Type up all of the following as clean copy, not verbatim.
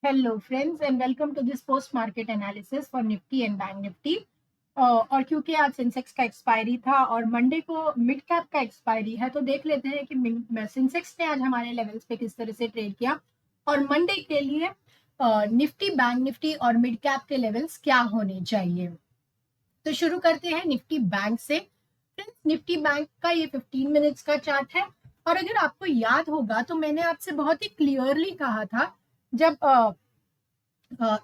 Hello friends and welcome to this post market analysis for Nifty and Bank Nifty। और क्योंकि आज Sensex का expiry था और मंडे को मिड कैप का एक्सपायरी है तो देख लेते हैं कि सेंसेक्स ने आज हमारे लेवल्स पे किस तरह से ट्रेड किया और मंडे के लिए निफ्टी, बैंक निफ्टी और मिड कैप के लेवल्स क्या होने चाहिए। तो शुरू करते हैं निफ्टी बैंक से। फ्रेंड्स, निफ्टी बैंक का ये 15 मिनट्स का चार्ट है और अगर आपको याद होगा तो मैंने आपसे बहुत ही क्लियरली कहा था जब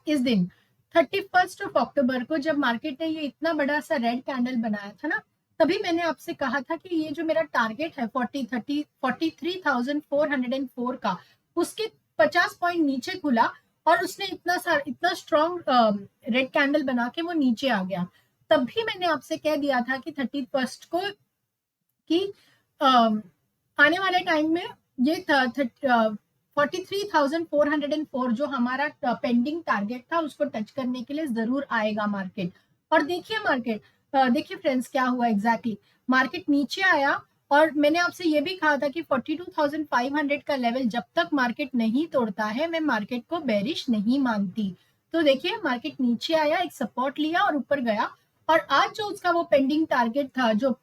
इस दिन 31 अक्टूबर को जब मार्केट ने ये इतना बड़ा सा रेड कैंडल बनाया था ना, तभी मैंने आपसे कहा था कि ये जो मेरा टारगेट है 43,404 का, उसके 50 पॉइंट नीचे खुला और उसने इतना स्ट्रॉन्ग रेड कैंडल बना के वो नीचे आ गया। तब भी मैंने आपसे कह दिया था कि 31 को कि आने वाले टाइम में ये 43,404 जो हमारा पेंडिंग टारगेट था उसको टच करने के लिए जरूर आएगा मार्केट। और देखिए फ्रेंड्स क्या हुआ एग्जैक्टली। मार्केट नीचे आया और मैंने आपसे ये भी कहा था कि 42,500 का लेवल जब तक मार्केट नहीं तोड़ता है मैं मार्केट को बेरिश नहीं मानती। तो देखिए मार्केट नीचे आया, एक सपोर्ट लिया और ऊपर गया और आज जो उसका वो पेंडिंग टारगेट था जो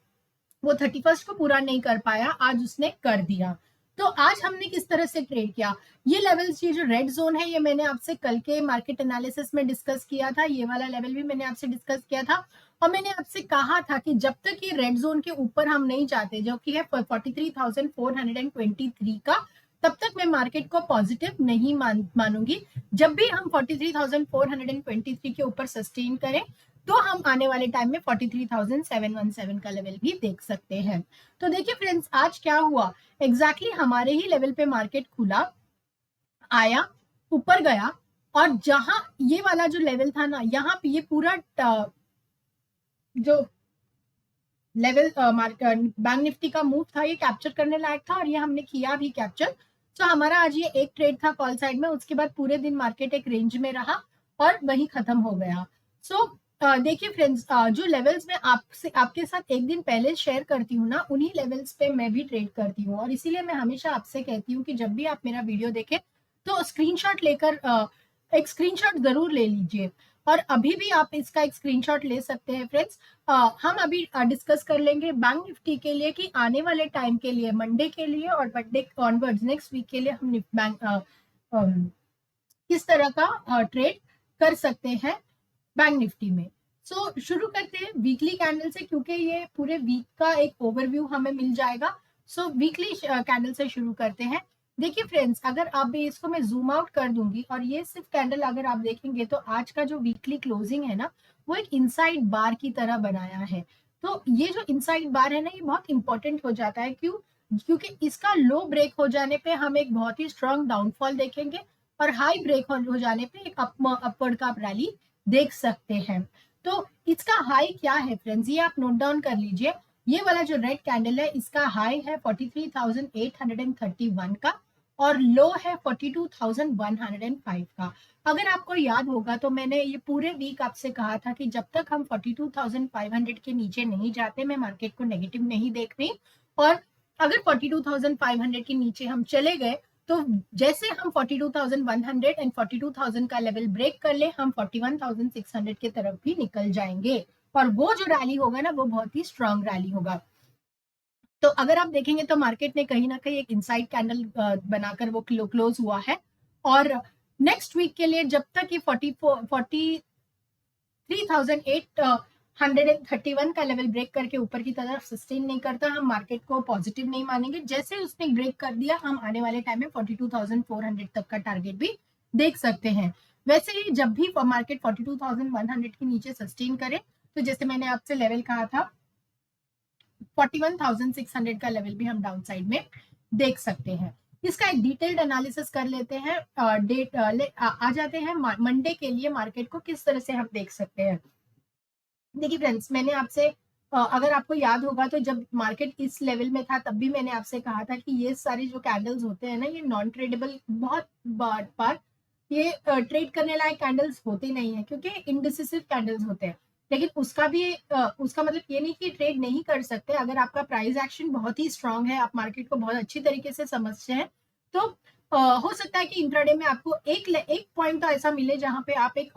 वो 31 को पूरा नहीं कर पाया, आज उसने कर दिया। तो आज हमने किस तरह से ट्रेड किया, ये लेवल्स, ये जो रेड जोन है ये मैंने आपसे कल के मार्केट एनालिसिस में डिस्कस किया था, ये वाला लेवल भी मैंने आपसे डिस्कस किया था और मैंने आपसे कहा था कि जब तक ये रेड जोन के ऊपर हम नहीं जाते जो कि है 43,423 का, तब तक मैं मार्केट को पॉजिटिव नहीं मानूंगी। जब भी हम 43,423 के ऊपर सस्टेन करें तो हम आने वाले टाइम में 43,717 का लेवल भी देख सकते हैं। तो देखिए फ्रेंड्स आज क्या हुआ, एग्जैक्टली हमारे ही लेवल पे मार्केट खुला, आया, ऊपर गया और जहां ये वाला जो लेवल था ना, यहाँ पे ये पूरा जो लेवल बैंक निफ्टी का मूव था ये कैप्चर करने लायक था और ये हमने किया भी कैप्चर। तो हमारा आज ये एक ट्रेड था कॉल साइड में, उसके बाद पूरे दिन मार्केट एक रेंज में रहा और वही खत्म हो गया। सो देखिए फ्रेंड्स, जो लेवल्स में आपके साथ एक दिन पहले शेयर करती हूँ ना, उन्हीं लेवल्स पे मैं भी ट्रेड करती हूँ और इसीलिए मैं हमेशा आपसे कहती हूँ कि जब भी आप मेरा वीडियो देखें तो स्क्रीनशॉट लेकर एक स्क्रीनशॉट जरूर ले लीजिए और अभी भी आप इसका एक स्क्रीनशॉट ले सकते हैं फ्रेंड्स। हम अभी डिस्कस कर लेंगे बैंक निफ्टी के लिए कि आने वाले टाइम के लिए, मंडे के लिए और मंडे ऑनवर्ड्स नेक्स्ट वीक के लिए हम बैंक किस तरह का ट्रेड कर सकते हैं बैंक निफ्टी में। सो शुरू करते हैं वीकली कैंडल से क्योंकि ये पूरे वीक का एक ओवरव्यू हमें मिल जाएगा। सो वीकली कैंडल से शुरू करते हैं। देखिए फ्रेंड्स, अगर आप भी इसको मैं जूम आउट कर दूंगी और ये सिर्फ कैंडल अगर आप देखेंगे तो आज का जो वीकली क्लोजिंग है ना, वो एक इनसाइड बार की तरह बनाया है। तो ये जो इनसाइड बार है ना, ये बहुत इंपॉर्टेंट हो जाता है। क्यों? क्योंकि इसका लो ब्रेक हो जाने पे हम एक बहुत ही स्ट्रॉन्ग डाउनफॉल देखेंगे और हाई ब्रेक हो जाने पे एक अपवर्ड का रैली देख सकते हैं। तो इसका हाई क्या है फ्रेंड्स, ये आप नोट डाउन कर लीजिए। ये वाला जो रेड कैंडल है इसका हाई है 43,831 का और लो है 42,105 का। अगर आपको याद होगा तो मैंने ये पूरे वीक आपसे कहा था कि जब तक हम 42,500 के नीचे नहीं जाते मैं मार्केट को नेगेटिव नहीं देख रही, और अगर 42,500 के नीचे हम चले गए तो जैसे हम 42,100 एंड 42,000 का लेवल ब्रेक कर ले हम 41,600 के तरफ भी निकल जाएंगे और वो जो रैली होगा ना वो बहुत ही स्ट्रांग रैली होगा। तो अगर आप देखेंगे तो मार्केट ने कहीं ना कहीं एक इनसाइड कैंडल बनाकर वो क्लोज हुआ है और नेक्स्ट वीक के लिए जब तक ये 43,831 का लेवल ब्रेक करके ऊपर की तरफ सस्टेन नहीं करता हम मार्केट को पॉजिटिव नहीं मानेंगे। जैसे उसने ब्रेक कर दिया हम आने वाले टाइम में 42,400 तक का टारगेट भी देख सकते हैं। वैसे ही जब भी मार्केट 42,100 के नीचे सस्टेन करे तो जैसे मैंने आपसे लेवल कहा था 41,600 का लेवल भी हम डाउन साइड में देख सकते हैं। इसका एक डिटेल्ड एनालिसिस कर लेते हैं। आ जाते हैं मंडे के लिए मार्केट को किस तरह से हम देख सकते हैं। देखिए फ्रेंड्स, मैंने आपसे अगर आपको याद होगा तो जब मार्केट इस लेवल में था तब भी मैंने आपसे कहा था कि ये सारे जो कैंडल्स होते हैं ना ये नॉन ट्रेडेबल बहुत बार ये ट्रेड करने लायक कैंडल्स होते नहीं है क्योंकि इनडिसिसिव कैंडल्स होते हैं। लेकिन उसका मतलब ये नहीं कि ट्रेड नहीं कर सकते। अगर आपका प्राइस एक्शन बहुत ही स्ट्रांग है, आप मार्केट को बहुत अच्छी तरीके से समझते हैं तो हो सकता है कि इंट्राडे में आपको एक पॉइंट तो ऐसा मिले जहां पे आप एक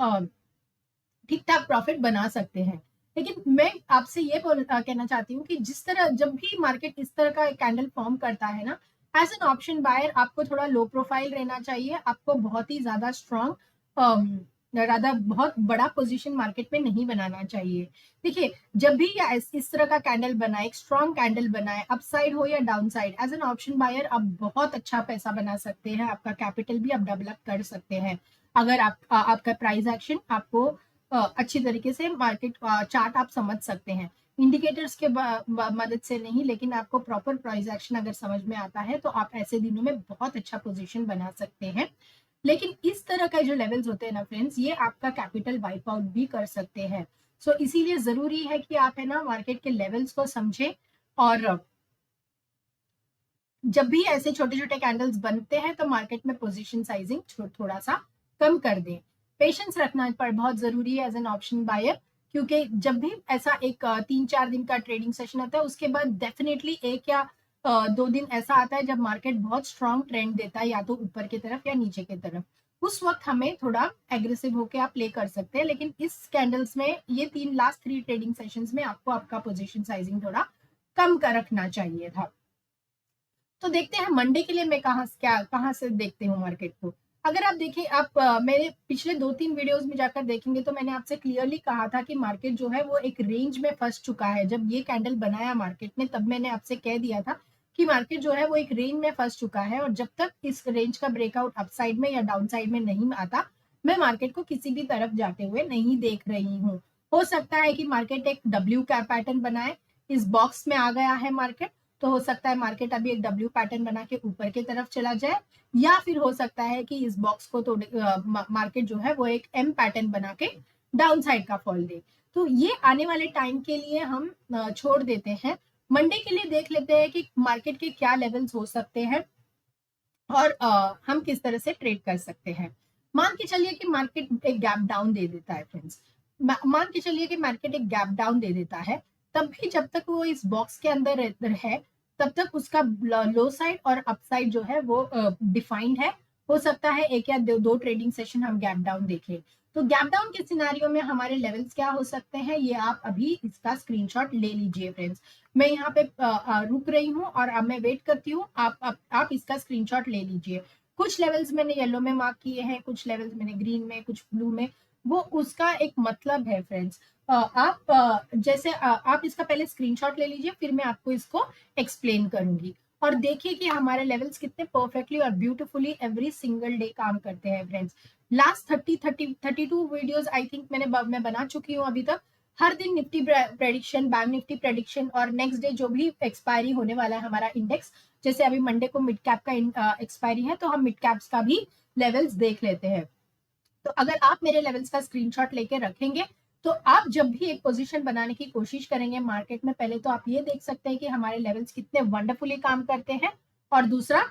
ठीक ठाक प्रॉफिट बना सकते हैं। लेकिन मैं आपसे ये कहना चाहती हूँ कि जिस तरह जब भी मार्केट इस तरह का कैंडल फॉर्म करता है ना, एज एन ऑप्शन बायर आपको थोड़ा लो प्रोफाइल रहना चाहिए, आपको बहुत ही ज्यादा स्ट्रॉन्ग राधा बहुत बड़ा पोजीशन मार्केट में नहीं बनाना चाहिए। देखिए, जब भी या इस तरह का कैंडल बनाए, एक स्ट्रॉन्ग कैंडल बनाए, अपसाइड हो या downside, as an option buyer आप बहुत अच्छा पैसा बना सकते हैं, आपका कैपिटल भी आप डेवलप कर सकते हैं। अगर आपका प्राइस एक्शन आपको अच्छी तरीके से मार्केट चार्ट आप समझ सकते हैं, इंडिकेटर्स के मदद से नहीं, लेकिन आपको प्रॉपर प्राइस एक्शन अगर समझ में आता है तो आप ऐसे दिनों में बहुत अच्छा पोजीशन बना सकते हैं। लेकिन इस तरह का जो लेवल्स होते हैं ना फ्रेंड्स, ये आपका कैपिटल वाइप आउट भी कर सकते हैं। सो इसीलिए जरूरी है कि आप है ना मार्केट के लेवल्स को समझें, और जब भी ऐसे छोटे छोटे कैंडल्स बनते हैं तो मार्केट में पोजीशन साइजिंग थोड़ा सा कम कर दें। पेशेंस रखना पर बहुत जरूरी है एज एन ऑप्शन बायर, क्योंकि जब भी ऐसा एक 3-4 दिन का ट्रेडिंग सेशन आता है, उसके बाद डेफिनेटली एक या 2 दिन ऐसा आता है जब मार्केट बहुत स्ट्रॉन्ग ट्रेंड देता है, या तो ऊपर की तरफ या नीचे की तरफ। उस वक्त हमें थोड़ा एग्रेसिव होकर आप प्ले कर सकते हैं, लेकिन इस कैंडल्स में ये लास्ट 3 ट्रेडिंग सेशंस में आपको आपका पोजीशन साइजिंग थोड़ा कम कर रखना चाहिए था। तो देखते हैं मंडे के लिए मैं कहाँ से देखते हूँ मार्केट को। अगर आप देखें, आप मेरे पिछले 2-3 वीडियोस में जाकर देखेंगे तो मैंने आपसे क्लियरली कहा था कि मार्केट जो है वो एक रेंज में फंस चुका है। जब ये कैंडल बनाया मार्केट ने, तब मैंने आपसे कह दिया था कि मार्केट जो है वो एक रेंज में फंस चुका है, और जब तक इस रेंज का ब्रेकआउट अपसाइड में या डाउन साइड में नहीं आता, मैं मार्केट को किसी भी तरफ जाते हुए नहीं देख रही हूँ। हो सकता है कि मार्केट एक डब्ल्यू का पैटर्न बनाए, इस बॉक्स में आ गया है मार्केट, तो हो सकता है मार्केट अभी एक डब्ल्यू पैटर्न बना के ऊपर की तरफ चला जाए, या फिर हो सकता है कि इस बॉक्स को तो मार्केट जो है वो एक एम पैटर्न बना के डाउन साइड का फॉल दे। तो ये आने वाले टाइम के लिए हम छोड़ देते हैं। मंडे के लिए देख लेते हैं कि मार्केट के क्या लेवल्स हो सकते हैं और हम किस तरह से ट्रेड कर सकते हैं। मान के चलिए कि मार्केट एक गैप डाउन दे देता है फ्रेंड्स, मान के चलिए कि मार्केट एक गैप डाउन दे देता है, तब भी जब तक वो इस बॉक्स के अंदर है, तब तक उसका लो साइड और अपसाइड जो है वो डिफाइंड है। हो सकता है एक या दो ट्रेडिंग सेशन हम गैप डाउन देखें। तो गैप डाउन के सिनारियो में हमारे लेवल्स क्या हो सकते हैं, ये आप अभी इसका स्क्रीनशॉट ले लीजिए फ्रेंड्स। मैं यहाँ पे रुक रही हूँ और अब मैं वेट करती हूँ, आप इसका स्क्रीनशॉट ले लीजिए। कुछ लेवल्स मैंने येलो में मार्क किए हैं, कुछ लेवल्स मैंने ग्रीन में, कुछ ब्लू में। वो उसका एक मतलब है फ्रेंड्स। आप इसका पहले स्क्रीनशॉट ले लीजिए, फिर मैं आपको इसको एक्सप्लेन करूंगी। और देखिए कि हमारे लेवल्स कितने परफेक्टली और ब्यूटीफुली एवरी सिंगल डे काम करते हैं friends. Last 32 videos I think मैं बना चुकी हूँ अभी तक। हर दिन Nifty prediction, bank Nifty prediction, और नेक्स्ट डे जो भी एक्सपायरी होने वाला है हमारा इंडेक्स, जैसे अभी मंडे को मिड कैप का एक्सपायरी है, तो हम मिड कैप्स का भी लेवल्स देख लेते हैं। तो अगर आप मेरे लेवल्स का स्क्रीनशॉट लेके रखेंगे, तो आप जब भी एक पोजीशन बनाने की कोशिश करेंगे मार्केट में, पहले तो आप ये देख सकते हैं कि हमारे लेवल्स कितने वंडरफुली काम करते हैं, और दूसरा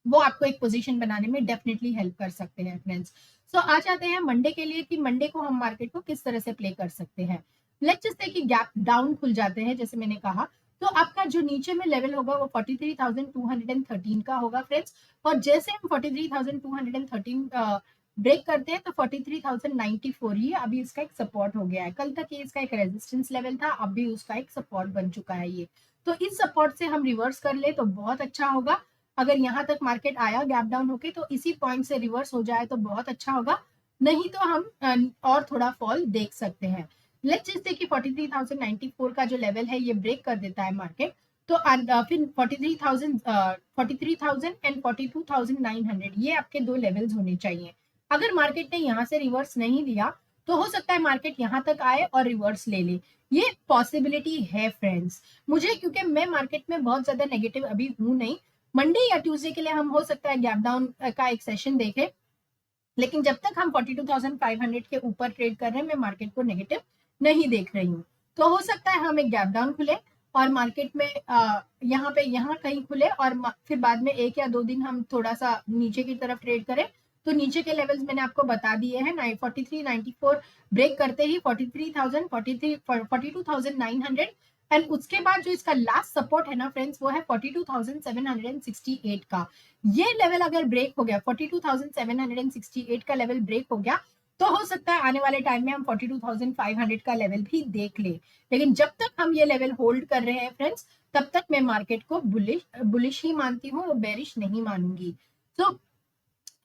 वो आपको एक पोजीशन बनाने में डेफिनेटली हेल्प कर सकते हैं फ्रेंड्स। सो आ जाते हैं मंडे के लिए कि मंडे को हम मार्केट को किस तरह से प्ले कर सकते हैं। लेट्स जस्ट से कि गैप डाउन खुल जाते हैं जैसे मैंने कहा, तो आपका जो नीचे में लेवल होगा वो 43,213 का होगा फ्रेंड्स। और जैसे हम 43,213 ब्रेक करते हैं तो 43,094 ही अभी इसका एक सपोर्ट हो गया है। कल तक ये इसका एक रेजिस्टेंस लेवल था, अब भी उसका एक सपोर्ट बन चुका है ये। तो इस सपोर्ट से हम रिवर्स कर ले तो बहुत अच्छा होगा। अगर यहाँ तक मार्केट आया गैप डाउन होके तो इसी पॉइंट से रिवर्स हो जाए तो बहुत अच्छा होगा, नहीं तो हम और थोड़ा फॉल देख सकते हैं। लेट्स जस्ट से कि 43,094 का जो लेवल है ये ब्रेक कर देता है मार्केट, तो फिर 43,000 एंड 42,900 ये आपके दो लेवल्स होने चाहिए। अगर मार्केट ने यहाँ से रिवर्स नहीं लिया तो हो सकता है मार्केट यहाँ तक आए और रिवर्स ले ले, ये पॉसिबिलिटी है फ्रेंड्स। मुझे, क्योंकि मैं मार्केट में बहुत ज्यादा नेगेटिव अभी हूं नहीं, मंडे या ट्यूसडे के लिए हम हो सकता है गैप डाउन का एक सेशन देखें, लेकिन जब तक हम 42,500 के ऊपर ट्रेड कर रहे हैं मैं मार्केट को नेगेटिव नहीं देख रही हूँ। तो हो सकता है हम एक गैप डाउन खुले और मार्केट में यहाँ कहीं खुले, और फिर बाद में 1 या 2 दिन हम थोड़ा सा नीचे की तरफ ट्रेड करें। तो नीचे के लेवल्स मैंने आपको बता दिए हैं, 4394 ब्रेक करते ही 43,000 42,900 एंड उसके बाद जो इसका लास्ट सपोर्ट है ना फ्रेंड्स, वो है 42,768 का। ये लेवल अगर ब्रेक हो गया, 42,768 का लेवल ब्रेक हो गया, तो हो सकता है आने वाले टाइम में हम 42,500 का लेवल भी देख ले। लेकिन जब तक हम ये लेवल होल्ड कर रहे हैं फ्रेंड्स, तब तक मैं मार्केट को बुलिश ही मानती हूँ, बेरिश नहीं मानूंगी। तो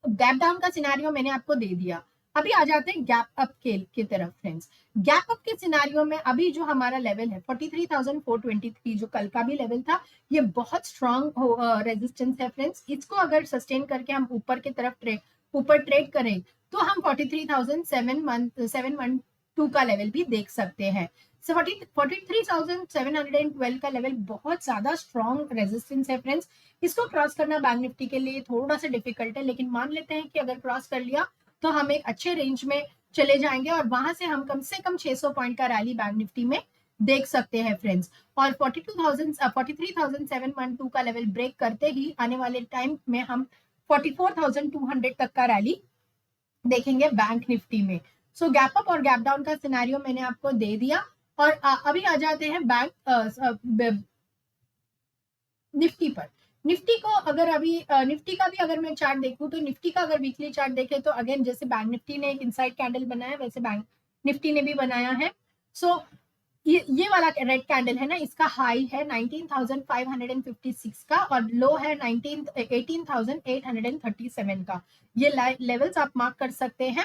गैप डाउन का सिनेरियो मैंने आपको दे दिया। अभी आ जाते हैं गैप अप की तरफ फ्रेंड्स। गैप अप के सिनेरियो में अभी जो हमारा लेवल है 43,423, जो कल का भी लेवल था, ये बहुत स्ट्रॉन्ग रेजिस्टेंस है फ्रेंड्स। इसको अगर सस्टेन करके हम ऊपर की तरफ ट्रेड करें, तो हम 43,712 का लेवल भी देख सकते हैं। 43,712 का लेवल बहुत ज्यादा स्ट्रॉन्ग रेजिस्टेंस है फ्रेंड्स। इसको क्रॉस करना बैंक निफ्टी के लिए थोड़ा सा डिफिकल्ट है, लेकिन मान लेते हैं कि अगर क्रॉस कर लिया तो हम एक अच्छे रेंज में चले जाएंगे और वहां से हम कम से कम 600 पॉइंट का रैली बैंक निफ्टी में देख सकते हैं फ्रेंड्स। और 43,712 का लेवल ब्रेक करते ही आने वाले टाइम में हम 44,200 तक का रैली देखेंगे बैंक निफ्टी में। सो गैप अप और गैप डाउन का सिनेरियो मैंने आपको दे दिया। और अभी आ जाते हैं बैंक निफ्टी पर। निफ्टी को अगर अभी निफ्टी का भी अगर मैं चार्ट देखूं, तो निफ्टी का अगर वीकली चार्ट देखें, तो अगेन जैसे बैंक निफ्टी ने एक इनसाइड कैंडल बनाया, वैसे बैंक निफ्टी ने भी बनाया है। सो ये वाला रेड कैंडल है ना, इसका हाई है 19,556 का और लो है 18,837 का। ये लेवल्स आप मार्क कर सकते हैं।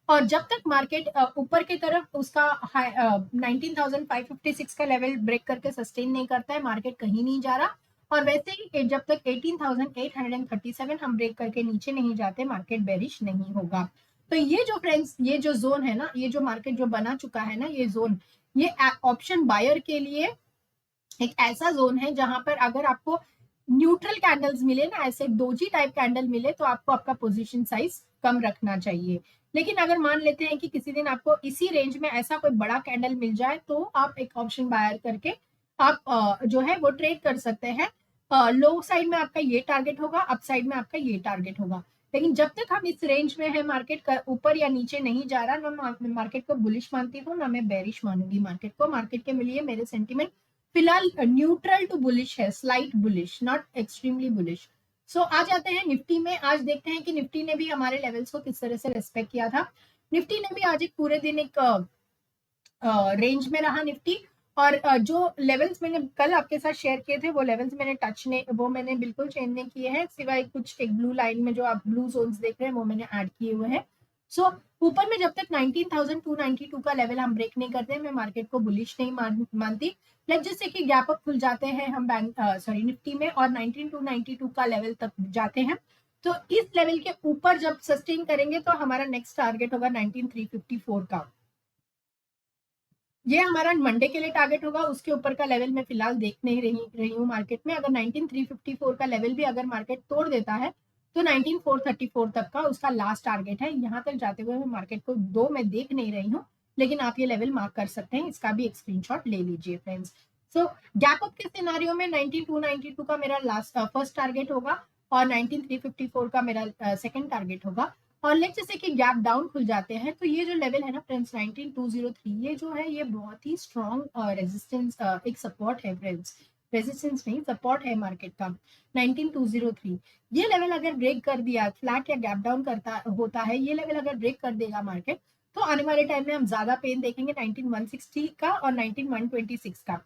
और जब तक मार्केट ऊपर की तरफ उसका 19,556 का लेवल ब्रेक करके सस्टेन नहीं करता है, मार्केट कहीं नहीं जा रहा। और वैसे ही जब तक 18,837 हम ब्रेक करके नीचे नहीं जाते, मार्केट बेरिश नहीं होगा। तो ये जो फ्रेंड्स, ये जो जोन है ना, ये जो मार्केट जो बना चुका है ना, ये जोन, ये ऑप्शन बायर के लिए एक ऐसा जोन है जहां पर अगर आपको न्यूट्रल कैंडल्स मिले ना, ऐसे डोजी टाइप कैंडल मिले, तो आपको आपका पोजीशन साइज कम रखना चाहिए। लेकिन अगर मान लेते हैं कि किसी दिन आपको इसी रेंज में ऐसा कोई बड़ा कैंडल मिल जाए, तो आप एक ऑप्शन बायर करके आप जो है वो ट्रेड कर सकते हैं। लो साइड में आपका ये टारगेट होगा, अप साइड में आपका ये टारगेट होगा। लेकिन जब तक हम इस रेंज में है, मार्केट का ऊपर या नीचे नहीं जा रहा, ना मार्केट को बुलिश मानती हूँ, ना मैं बेरिश मानूंगी मार्केट को। मार्केट के लिए मेरे सेंटिमेंट फिलहाल न्यूट्रल टू बुलिश है, slight bullish, not extremely bullish. So आ जाते हैं निफ्टी में। आज देखते हैं कि निफ्टी ने भी हमारे लेवल्स को किस तरह से रेस्पेक्ट किया था। निफ्टी ने भी आज एक पूरे दिन एक रेंज में रहा निफ्टी। और जो लेवल्स मैंने कल आपके साथ शेयर किए थे, वो लेवल्स मैंने बिल्कुल चेंज नहीं किए हैं, सिवाय कुछ एक ब्लू लाइन में जो आप ब्लू जोन्स देख रहे हैं वो मैंने ऐड किए हुए हैं। सो ऊपर में जब तक 19,292 का लेवल हम ब्रेक नहीं करते, मैं मार्केट को बुलिश नहीं मानती। जैसे कि गैप अप खुल जाते हैं हम निफ्टी में और 19,292 का लेवल तक जाते हैं, तो इस लेवल के ऊपर जब सस्टेन करेंगे, तो हमारा नेक्स्ट टारगेट होगा 19,354 का। ये हमारा मंडे के लिए टारगेट होगा। उसके ऊपर का लेवल मैं फिलहाल देख नहीं रही हूँ मार्केट में। अगर 19,354 का लेवल भी अगर मार्केट तोड़ देता है, तो 19,434 तक का उसका लास्ट टारगेट है। यहाँ तक जाते हुए मैं मार्केट को दो में देख नहीं रही हूँ, लेकिन आप ये लेवल मार्क कर सकते हैं, इसका भी एक स्क्रीनशॉट ले लीजिए फ्रेंड्स। सो गैप अप के सिनारियो में 19,292 का मेरा फर्स्ट टारगेट होगा और 19,354 का मेरा सेकंड टारगेट होगा। और लेट्स जैसे कि गैप डाउन खुल जाते हैं, तो ये जो लेवल है ना फ्रेंड्स 19,203, ये जो है ये बहुत ही स्ट्रॉन्ग रेजिस्टेंस, एक सपोर्ट है फ्रेंड्स, रेजिस्टेंस नहीं सपोर्ट है मार्केट का 19,203। ये लेवल अगर ब्रेक कर दिया, फ्लैट या गैप डाउन करता होता है, ये लेवल अगर ब्रेक कर देगा मार्केट, तो आने वाले टाइम में हम ज्यादा पेन देखेंगे 19,160 का और 19,126 का,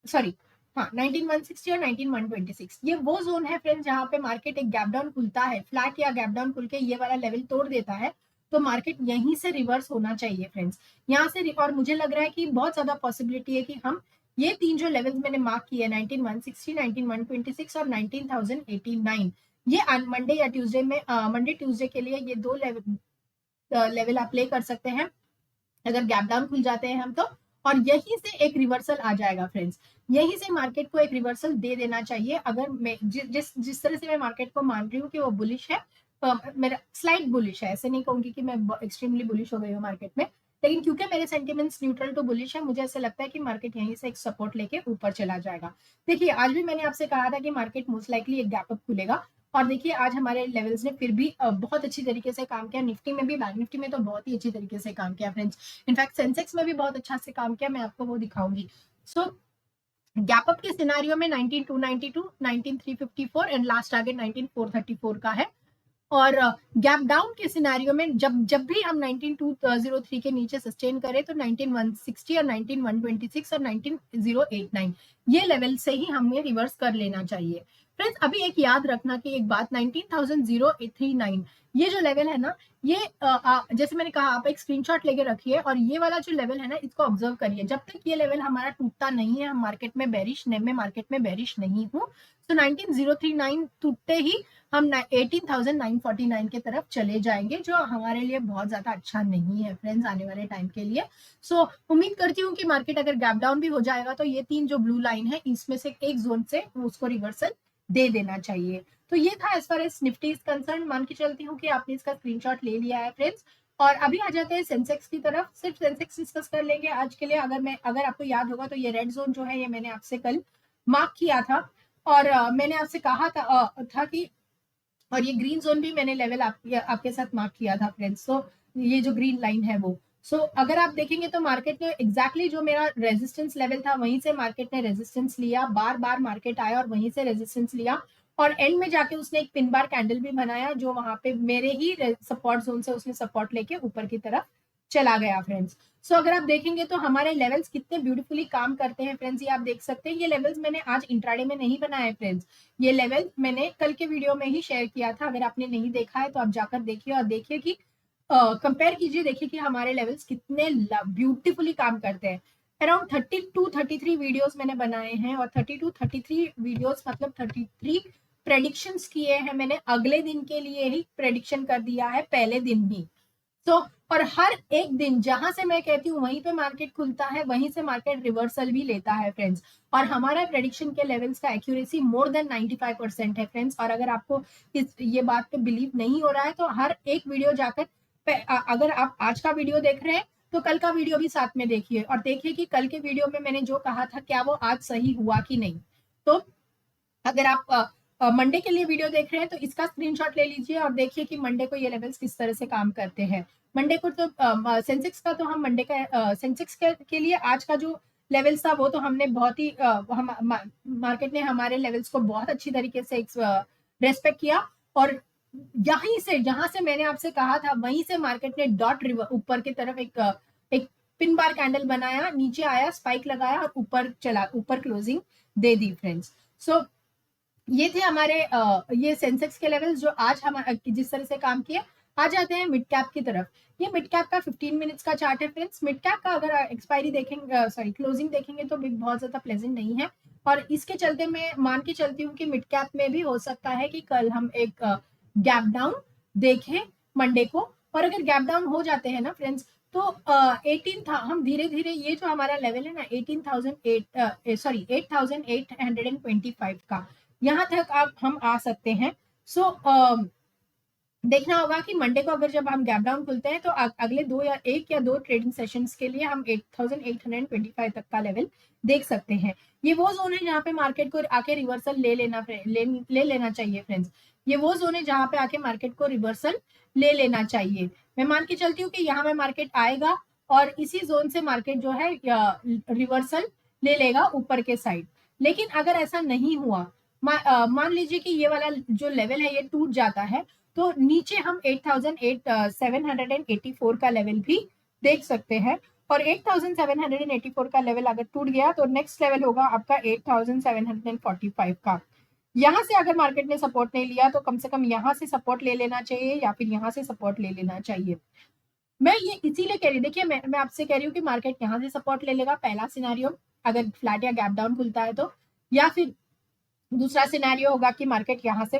सॉरी हाँ 19,160 और 19,126। ये वो जोन है फ्रेंड्स जहां पे मार्केट एक गैप डाउन खुलता है, फ्लैट या गैप डाउन खुल के ये वाला लेवल तोड़ देता है, तो मार्केट यहीं से रिवर्स होना चाहिए फ्रेंड्स, यहाँ से। और मुझे लग रहा है कि बहुत ज्यादा पॉसिबिलिटी है कि हम ये तीन जो लेवल्स मैंने मार्क किए 19,160, 19,126 और 19,089, ये मंडे या ट्यूसडे में मंडे ट्यूसडे के लिए ये दो लेवल आप प्ले कर सकते हैं अगर गैप डाउन खुल जाते हैं हम तो। और यहीं से एक रिवर्सल आ जाएगा फ्रेंड्स, यहीं से मार्केट को एक रिवर्सल दे देना चाहिए। अगर मैं जिस तरह से मैं मार्केट को मान रही हूँ कि वो बुलिश है, मेरा स्लाइट बुलिश है, ऐसे नहीं कहूंगी कि मैं एक्सट्रीमली बुलिश हो गई हूँ मार्केट में, लेकिन क्योंकि मेरे सेंटिमेंट्स न्यूट्रल टू बुलिश है, मुझे ऐसा लगता है कि मार्केट यहीं से एक सपोर्ट लेके ऊपर चला जाएगा। देखिए आज भी मैंने आपसे कहा था कि मार्केट मोस्ट लाइकली एक गैप अप खुलेगा, और देखिए आज हमारे लेवल्स ने फिर भी बहुत अच्छी तरीके से काम किया। निफ्टी में भी, बैंक निफ्टी में तो बहुत ही अच्छी तरीके से काम किया फ्रेंड्स। इनफैक्ट सेंसेक्स में भी बहुत अच्छा से काम किया, मैं आपको वो दिखाऊंगी। सो गैप अप के सिनारियो में 19292, 19354 एंड लास्ट टारगेट 19434 का है। और गैप डाउन के सिनेरियो में जब भी हम 19203 के नीचे सस्टेन करें तो 19160 और 19126 और 19089 ये लेवल से ही हमें रिवर्स कर लेना चाहिए। फ्रेंड्स अभी एक याद रखना कि एक बात, 19039 ये जो लेवल है ना, ये जैसे मैंने कहा आप एक स्क्रीनशॉट लेके रखिए और ये वाला जो लेवल है ना इसको ऑब्जर्व करिए। जब तक ये लेवल हमारा टूटता नहीं है, हम मार्केट में बेरिश नहीं हूँ, तो 19039 टूटते ही हम 18,949 के तरफ चले जाएंगे, जो हमारे लिए बहुत ज्यादा अच्छा नहीं है फ्रेंड्स आने वाले टाइम के लिए। सो उम्मीद करती हूँ कि मार्केट अगर गैप डाउन भी हो जाएगा तो ये 3 जो ब्लू लाइन है इसमें से एक जोन से उसको रिवर्सल दे देना चाहिए। तो ये था as far as Nifty is concern. मान के चलती हूँ कि आपने इसका स्क्रीनशॉट ले लिया है फ्रेंड्स। और अभी आ जाते हैं सेंसेक्स की तरफ। सिर्फ सेंसेक्स डिस्कस कर लेंगे आज के लिए। अगर आपको याद होगा तो ये रेड जोन जो है ये मैंने आपसे कल मार्क किया था और मैंने आपसे कहा था कि, और ये ग्रीन जोन भी मैंने लेवल आपके साथ मार्क किया था फ्रेंड्स। तो ये जो ग्रीन लाइन है वो, सो अगर आप देखेंगे तो मार्केट ने एग्जैक्टली जो मेरा रेजिस्टेंस लेवल था वहीं से मार्केट ने रेजिस्टेंस लिया, बार बार मार्केट आया और वहीं से रेजिस्टेंस लिया और एंड में जाके उसने एक पिन बार कैंडल भी बनाया जो वहां पे मेरे ही सपोर्ट जोन से उसने सपोर्ट लेके ऊपर की तरफ चला गया फ्रेंड्स। सो अगर आप देखेंगे तो हमारे लेवल्स कितने ब्यूटीफुली काम करते हैं फ्रेंड्स, ये आप देख सकते हैं। ये लेवल्स मैंने आज इंट्राडे में नहीं बनाए फ्रेंड्स, ये लेवल मैंने कल के वीडियो में ही शेयर किया था। अगर आपने नहीं देखा है तो आप जाकर देखिए और देखिए कि कंपेयर कीजिए, देखिए कि हमारे लेवल्स कितने ब्यूटीफुली काम करते हैं। अराउंड 32-33 वीडियोस मैंने बनाए हैं और 32-33 वीडियोस मतलब 33 प्रेडिक्शंस किए हैं मैंने। अगले दिन के लिए ही प्रेडिक्शन कर दिया है पहले दिन ही। तो और हर एक दिन जहां से मैं कहती हूँ वहीं पे मार्केट खुलता है, वहीं से मार्केट रिवर्सल भी लेता है फ्रेंड्स। और हमारा प्रेडिक्शन के लेवल्स का एक्यूरेसी मोर देन 95% है फ्रेंड्स। और अगर आपको ये बात पे बिलीव नहीं हो रहा है तो हर एक वीडियो जाकर अगर आप आज का वीडियो देख रहे हैं तो कल का वीडियो भी साथ में देखिए और देखिए कि कल के वीडियो में मैंने जो कहा था क्या वो आज सही हुआ कि नहीं। तो अगर आप मंडे के लिए वीडियो देख रहे हैं तो इसका स्क्रीनशॉट ले लीजिए और देखिए कि मंडे को ये लेवल्स किस तरह से काम करते हैं। मंडे को तो सेंसेक्स का तो हम मंडे का सेंसेक्स के लिए आज का जो लेवल्स था वो तो हमने बहुत ही मार्केट ने हमारे लेवल्स को बहुत अच्छी तरीके से रेस्पेक्ट किया और यहीं से जहां से मैंने आपसे कहा था वहीं से मार्केट ने डॉट ऊपर की तरफ एक पिन बार कैंडल बनाया, नीचे आया, स्पाइक लगाया और ऊपर चला, ऊपर क्लोजिंग दे दी फ्रेंड्स। सो ये थे हमारे ये सेंसेक्स के लेवल्स जो आज हम जिस तरह से काम किए। आ जाते हैं मिड कैप की तरफ। ये मिड कैप का 15 मिनट्स का चार्ट है फ्रेंड्स। मिड कैप का अगर एक्सपायरी देखेंगे, सॉरी क्लोजिंग देखेंगे तो बहुत ज्यादा प्लेजेंट नहीं है और इसके चलते मैं मान के चलती हूँ कि मिड कैप में भी हो सकता है कि कल हम एक गैप डाउन देखें मंडे को। और अगर गैप डाउन हो जाते हैं ना फ्रेंड्स तो 18 था, हम धीरे धीरे ये जो हमारा लेवल है ना 8,825 का, यहाँ तक आप हम आ सकते हैं। सो देखना होगा कि मंडे को अगर जब हम गैप डाउन खुलते हैं तो अगले एक या दो ट्रेडिंग सेशंस के लिए हम 8,825 तक का लेवल देख सकते हैं। ये वो जोन है जहाँ पे मार्केट को आके रिवर्सल ले लेना चाहिए फ्रेंड्स। ये वो जोन है जहाँ पे आके मार्केट को रिवर्सल ले लेना चाहिए। मैं मान के चलती हूँ कि यहाँ पे मार्केट आएगा और इसी जोन से मार्केट जो है रिवर्सल ले लेगा ऊपर के साइड। लेकिन अगर ऐसा नहीं हुआ, मान लीजिए कि ये वाला जो लेवल है ये टूट जाता है तो नीचे हम 8,784 का लेवल भी देख सकते हैं। और 8,784 का लेवल अगर टूट गया तो नेक्स्ट लेवल होगा आपका 8,745 का। यहाँ से अगर मार्केट ने सपोर्ट नहीं लिया तो कम से कम यहाँ से सपोर्ट ले लेना चाहिए या फिर यहाँ से सपोर्ट ले लेना चाहिए। मैं ये इसीलिए कह रही हूँ, देखिए मैं आपसे कह रही हूँ कि मार्केट यहाँ से सपोर्ट ले लेगा, पहला सिनेरियो अगर फ्लैट या गैप डाउन खुलता है तो, या फिर दूसरा सिनेरियो होगा कि मार्केट यहाँ से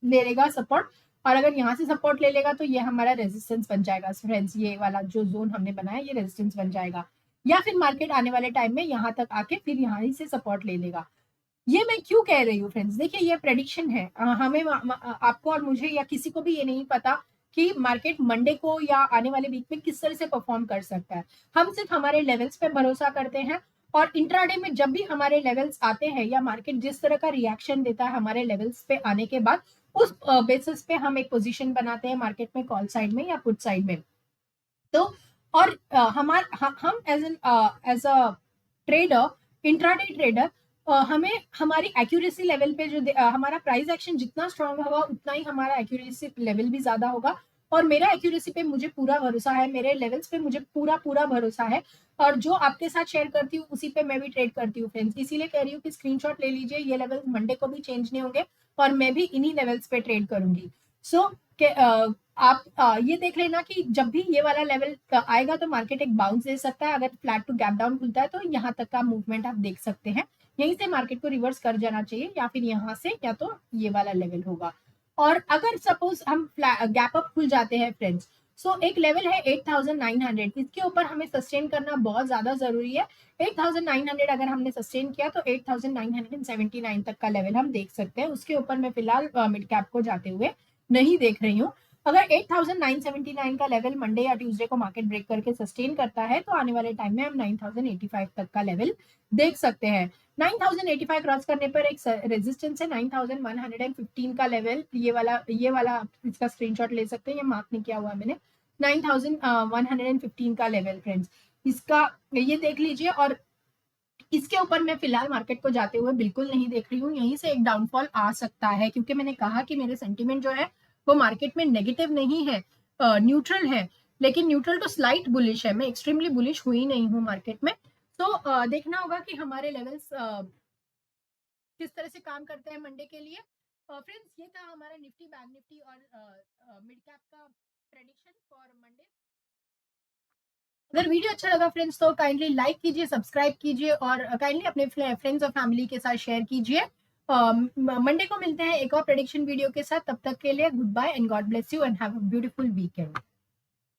ले लेगा सपोर्ट और अगर यहाँ से सपोर्ट ले लेगा तो ये हमारा रेजिस्टेंस बन जाएगा फ्रेंड्स। ये वाला जो जोन हमने बनाया ये रेजिस्टेंस बन जाएगा। या फिर मार्केट आने वाले टाइम में यहाँ तक आके फिर यहाँ से सपोर्ट ले लेगा। ये मैं क्यों कह रही हूँ फ्रेंड्स, देखिए ये प्रेडिक्शन है। हमें आपको और मुझे या किसी को भी ये नहीं पता कि मार्केट मंडे को या आने वाले वीक में किस तरह से परफॉर्म कर सकता है। हम सिर्फ हमारे लेवल्स पे भरोसा करते हैं और इंट्राडे में जब भी हमारे लेवल्स आते हैं या मार्केट जिस तरह का रिएक्शन देता है हमारे लेवल्स पे आने के बाद, उस बेसिस पे हम एक पोजीशन बनाते हैं मार्केट में, कॉल साइड में या पुट साइड में। तो और हम as a trader intraday trader हमें हमारी एक्यूरेसी लेवल पे जो हमारा प्राइस एक्शन जितना स्ट्रांग होगा उतना ही हमारा एक्यूरेसी लेवल भी ज्यादा होगा। और मेरा एक्यूरेसी पे मुझे पूरा भरोसा है, मेरे लेवल्स पे मुझे पूरा पूरा भरोसा है, और जो आपके साथ शेयर करती हूँ उसी पे मैं भी ट्रेड करती हूँ फ्रेंड्स। इसीलिए कह रही हूँ कि स्क्रीनशॉट ले लीजिए, ये लेवल मंडे को भी चेंज नहीं होंगे और मैं भी इन्हीं लेवल्स पे ट्रेड करूंगी। सो आप ये देख लेना कि जब भी ये वाला लेवल आएगा तो मार्केट एक बाउंस दे सकता है। अगर फ्लैट टू गैप डाउन खुलता है तो यहाँ तक का मूवमेंट आप देख सकते हैं, यहीं से मार्केट को रिवर्स कर जाना चाहिए, या फिर यहाँ से या तो ये वाला लेवल होगा। और अगर सपोज हम गैप अप खुल जाते हैं फ्रेंड्स, सो एक लेवल है 8900, इसके ऊपर हमें सस्टेन करना बहुत ज्यादा जरूरी है। 8900 अगर हमने सस्टेन किया तो 8979 तक का लेवल हम देख सकते हैं। उसके ऊपर मैं फिलहाल मिड कैप को जाते हुए नहीं देख रही हूँ। अगर 8979 का लेवल मंडे या ट्यूसडे को मार्केट ब्रेक करके सस्टेन करता है तो आने वाले टाइम में हम 9085 तक का लेवल देख सकते हैं। 9085 क्रॉस करने पर एक रेजिस्टेंस है 9115 का लेवल, ये वाला इसका स्क्रीनशॉट ले सकते हैं, ये मार्क नहीं किया हुआ मैंने। 9115 का लेवल फ्रेंड्स, इसका ये देख लीजिए। और इसके ऊपर मैं फिलहाल मार्केट को जाते हुए बिल्कुल नहीं देख रही हूँ, यहीं से एक डाउनफॉल आ सकता है, क्योंकि मैंने कहा कि मेरे सेंटीमेंट जो है वो मार्केट में नेगेटिव नहीं है, न्यूट्रल है, लेकिन न्यूट्रल तो स्लाइट बुलिश है, मैं एक्सट्रीमली बुलिश हुई नहीं हूँ मार्केट में। तो देखना होगा कि हमारे लेवल्स किस तरह से काम करते हैं मंडे के लिए। फ्रेंड्स, ये था हमारा निफ्टी, बैंक निफ्टी और मिड कैप का प्रेडिक्शन फॉर मंडे। अगर वीडियो अच्छा लगा फ्रेंड्स तो काइंडली लाइक कीजिए, सब्सक्राइब कीजिए और काइंडली अपने फ्रेंड्स और फैमिली के साथ शेयर कीजिए। मंडे को मिलते हैं एक और प्रेडिक्शन वीडियो के साथ, तब तक के लिए goodbye and God bless you and have a beautiful weekend.